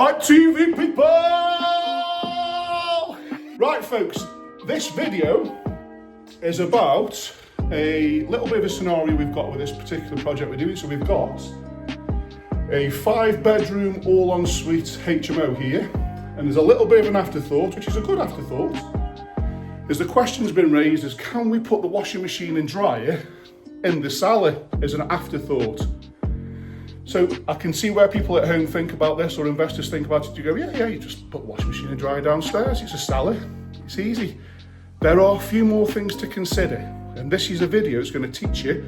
Hi TV people! Right folks, this video is about a little bit of a scenario we've got with this particular project we're doing. So we've got a 5-bedroom all-ensuite HMO here, and there's a little bit of an afterthought, which is a good afterthought. As the question's been raised is, can we put the washing machine and dryer in the cellar as an afterthought? So I can see where people at home think about this, or investors think about it. You go, yeah, you just put the washing machine and dryer downstairs. It's a cellar, it's easy. There are a few more things to consider, and this is a video that's going to teach you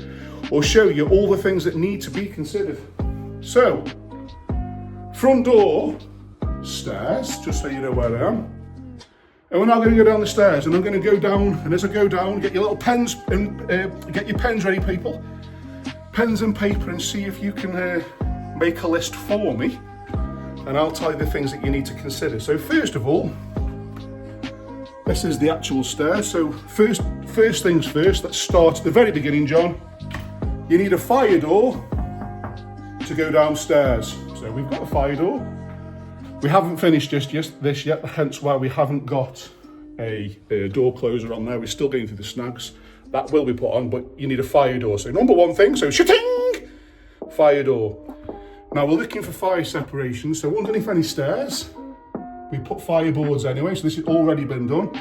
or show you all the things that need to be considered. So, front door, stairs, just so you know where I am. And we're now going to go down the stairs, and I'm going to go down, and as I go down, get your little pens and get your pens ready, people. Pens and paper, and see if you can make a list for me, and I'll tell you the things that you need to consider. So first of all, this is the actual stairs. So first things first, let's start at the very beginning, John. You need a fire door to go downstairs. So we've got a fire door. We haven't finished this yet, hence why we haven't got a door closer on there. We're still going through the snags. That will be put on, but you need a fire door. So number one thing, so shooting, fire door. Now we're looking for fire separation. So underneath any stairs, we put fireboards anyway. So this has already been done.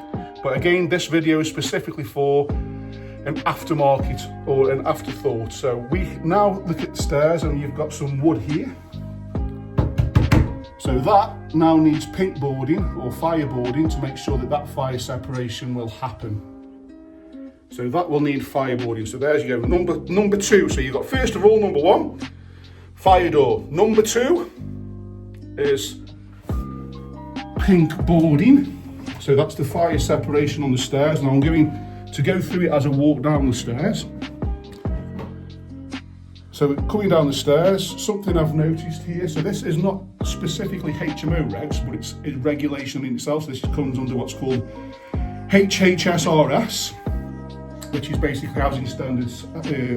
But again, this video is specifically for an aftermarket or an afterthought. So we now look at the stairs, and you've got some wood here. So that now needs paint boarding or fireboarding to make sure that that fire separation will happen. So that will need fireboarding. So there's you go, number two. So you've got, first of all, number one, fire door. Number two is pink boarding. So that's the fire separation on the stairs. Now I'm going to go through it as I walk down the stairs. So coming down the stairs, something I've noticed here, so this is not specifically HMO regs, but it's regulation in itself. So this comes under what's called HHSRS, which is basically Housing Standards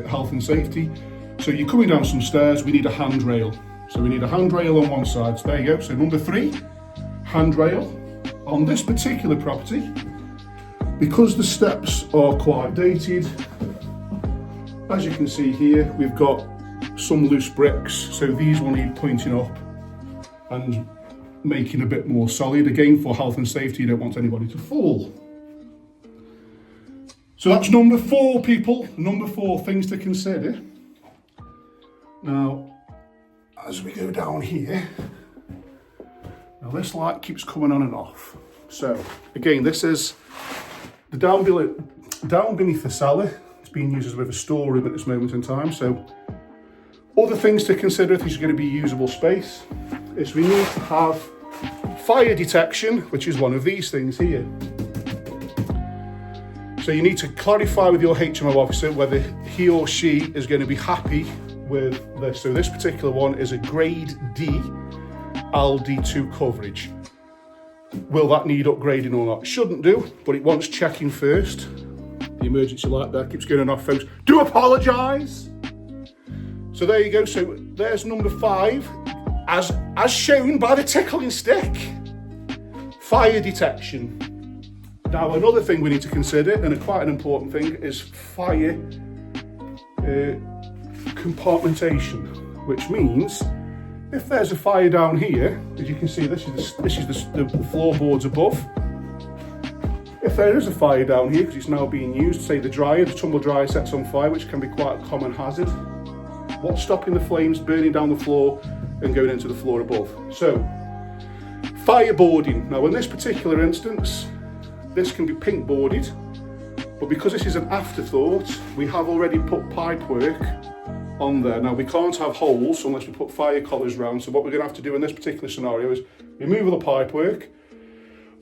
Health and Safety. So you're coming down some stairs, we need a handrail. So we need a handrail on one side. So there you go. So number three, handrail. On this particular property, because the steps are quite dated, as you can see here, we've got some loose bricks. So these will need pointing up and making a bit more solid. Again, for health and safety, you don't want anybody to fall. So that's number four, people. Number four, things to consider. Now, as we go down here, now this light keeps coming on and off. So again, this is the down beneath the cellar. It's being used as a bit of a storeroom at this moment in time. So other things to consider if there's going to be usable space is we need to have fire detection, which is one of these things here. So you need to clarify with your HMO officer whether he or she is going to be happy with this. So this particular one is a grade D LD2 coverage. Will that need upgrading or not? Shouldn't do, but it wants checking first. The emergency light there keeps going off, folks. Do apologise. So there you go. So there's number five, as shown by the tickling stick. Fire detection. Now, another thing we need to consider, and quite an important thing, is fire compartmentation, which means if there's a fire down here, as you can see, this is the floorboards above. If there is a fire down here, because it's now being used, say the tumble dryer sets on fire, which can be quite a common hazard, what's stopping the flames burning down the floor and going into the floor above? So, fireboarding. Now, in this particular instance, this can be pink boarded, but because this is an afterthought, we have already put pipework on there. Now we can't have holes unless we put fire collars round, so what we're going to have to do in this particular scenario is remove all the pipework,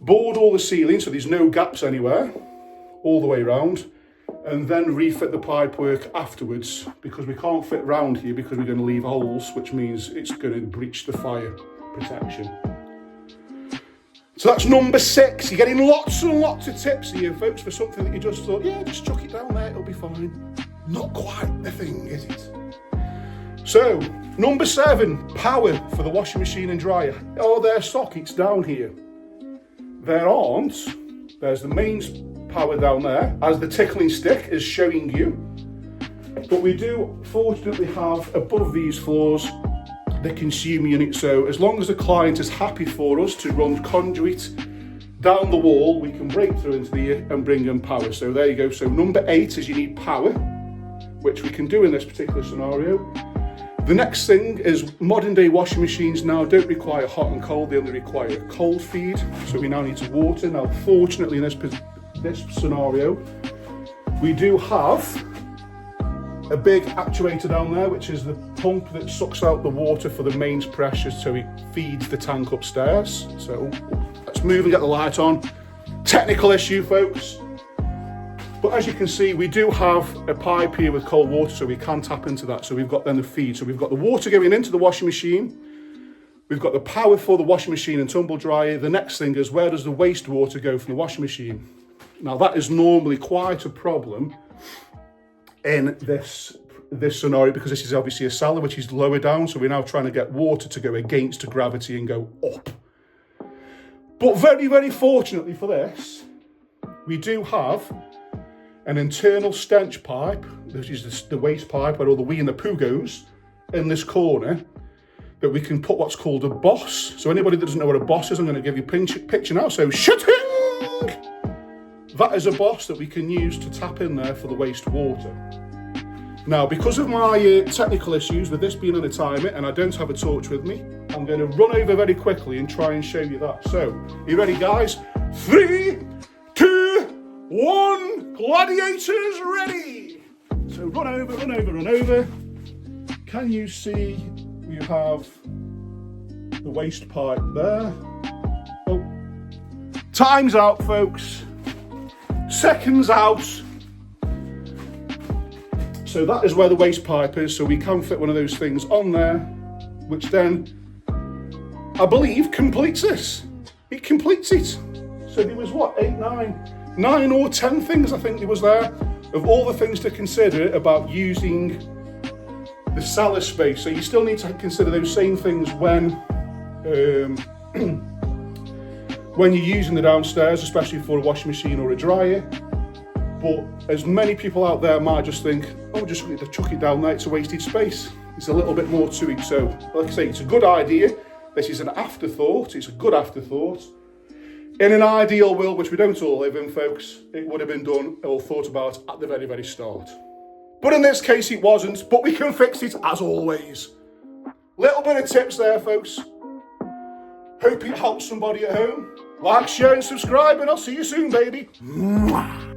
board all the ceiling so there's no gaps anywhere, all the way round, and then refit the pipework afterwards, because we can't fit round here because we're going to leave holes, which means it's going to breach the fire protection. So that's number six. You're getting lots and lots of tips here, folks, for something that you just thought, yeah, just chuck it down there, it'll be fine. Not quite the thing, is it? So, number 7, power for the washing machine and dryer. Are there sockets down here? There aren't. There's the mains power down there, as the tickling stick is showing you. But we do fortunately have above these floors the consumer unit, so as long as the client is happy for us to run conduit down the wall, we can break through into here and bring in power. So there you go. So number 8 is you need power, which we can do in this particular scenario. The next thing is modern day washing machines now don't require hot and cold, they only require a cold feed. So we now need to water. Now fortunately in this scenario, we do have a big actuator down there, which is the pump that sucks out the water for the mains pressure so it feeds the tank upstairs. So let's move and get the light on. Technical issue, folks. But as you can see, we do have a pipe here with cold water, so we can tap into that. So we've got then the feed. So we've got the water going into the washing machine. We've got the power for the washing machine and tumble dryer. The next thing is, where does the wastewater go from the washing machine? Now that is normally quite a problem in this scenario, because this is obviously a cellar which is lower down, so we're now trying to get water to go against gravity and go up. But very, very fortunately for this, we do have an internal stench pipe, which is the waste pipe where all the wee and the poo goes, in this corner, that we can put what's called a boss. So anybody that doesn't know what a boss is, I'm going to give you a picture now. So shooting! That is a boss that we can use to tap in there for the waste water. Now, because of my technical issues with this being on a timer and I don't have a torch with me, I'm going to run over very quickly and try and show you that. So, you ready, guys? 3, 2, 1, gladiators ready! So run over, run over, run over. Can you see we have the waste pipe there? Oh, time's out, folks. Seconds out. So that is where the waste pipe is, so we can fit one of those things on there, which then, I believe, completes this. It completes it. So there was what, 8, 9 or 10 things I think there was there, of all the things to consider about using the cellar space. So you still need to consider those same things when you're using the downstairs, especially for a washing machine or a dryer. But as many people out there might just think, oh, just need to chuck it down there, it's a wasted space. There's a little bit more to it. So, like I say, it's a good idea. This is an afterthought, it's a good afterthought. In an ideal world, which we don't all live in, folks, it would have been done or thought about at the very, very start. But in this case, it wasn't, but we can fix it as always. Little bit of tips there, folks. Hope it helps somebody at home. Like, share and subscribe, and I'll see you soon, baby. Mwah.